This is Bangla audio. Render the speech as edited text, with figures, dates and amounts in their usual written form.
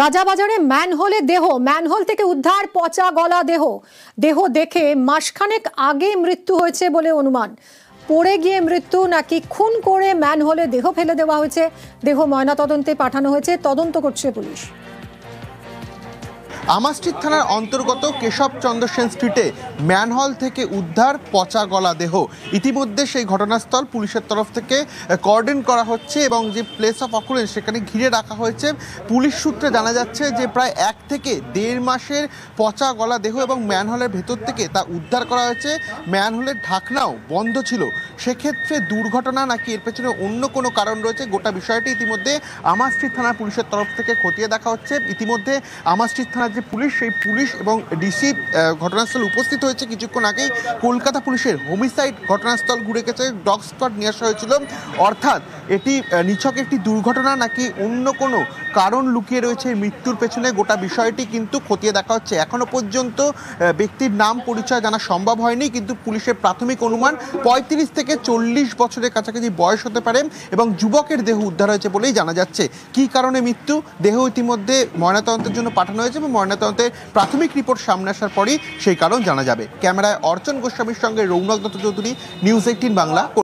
রাজাবাজারে ম্যানহোলে ম্যানহোল থেকে উদ্ধার পচা গলা দেহ দেখে মাসখানেক আগে মৃত্যু হয়েছে বলে অনুমান। পড়ে গিয়ে মৃত্যু নাকি খুন করে ম্যানহোলে দেহ ফেলে দেওয়া হয়েছে। দেহ ময়নাতদন্তে পাঠানো হয়েছে, তদন্ত করছে পুলিশ। আমাস্ট্রিট থানার অন্তর্গত কেশবচন্দ্র সেন স্ট্রিটে ম্যানহোল থেকে উদ্ধার পচা গলা দেহ। ইতিমধ্যে সেই ঘটনাস্থল পুলিশের তরফ থেকে কর্ডন করা হচ্ছে এবং যে প্লেস অফ অকুরেন্স সেখানে ঘিরে রাখা হয়েছে। পুলিশ সূত্রে জানা যাচ্ছে যে প্রায় 1 থেকে 1.5 মাসের পচা গলা দেহ এবং ম্যানহোলের ভেতর থেকে তা উদ্ধার করা হয়েছে। ম্যানহোলের ঢাকনাও বন্ধ ছিল। সেক্ষেত্রে দুর্ঘটনা নাকি এর পেছনে অন্য কোনো কারণ রয়েছে, গোটা বিষয়টি ইতিমধ্যে আমাস্ট্রিট থানা পুলিশের তরফ থেকে খতিয়ে দেখা হচ্ছে। ইতিমধ্যে আমাস্ট্রিট থানার যে পুলিশ, সেই পুলিশ এবং ডিসি ঘটনাস্থলে উপস্থিত হয়েছে। কিছুক্ষণ আগেই কলকাতা পুলিশের হোমিসাইড ঘটনাস্থল ঘুরে গেছে, ডগ স্কোয়াড নিয়ে আসা হয়েছিল। অর্থাৎ এটি নিছক একটি দুর্ঘটনা নাকি অন্য কোনো কারণ লুকিয়ে রয়েছে মৃত্যুর পেছনে, গোটা বিষয়টি কিন্তু খতিয়ে দেখা হচ্ছে। এখনো পর্যন্ত ব্যক্তির নাম পরিচয় জানা সম্ভব হয়নি, কিন্তু পুলিশের প্রাথমিক অনুমান 35 থেকে 40 বছরের কাছাকাছি বয়স হতে পারে এবং যুবকের দেহ উদ্ধার হয়েছে বলেই জানা যাচ্ছে। কী কারণে মৃত্যু, দেহ ইতিমধ্যে ময়নাতদন্তের জন্য পাঠানো হয়েছে এবং ময়নাতদন্তের প্রাথমিক রিপোর্ট সামনে আসার পরই সেই কারণ জানা যাবে। ক্যামেরায় অর্চন গোস্বামীর সঙ্গে রৌনক দত্ত চৌধুরী, নিউজ 18 বাংলা।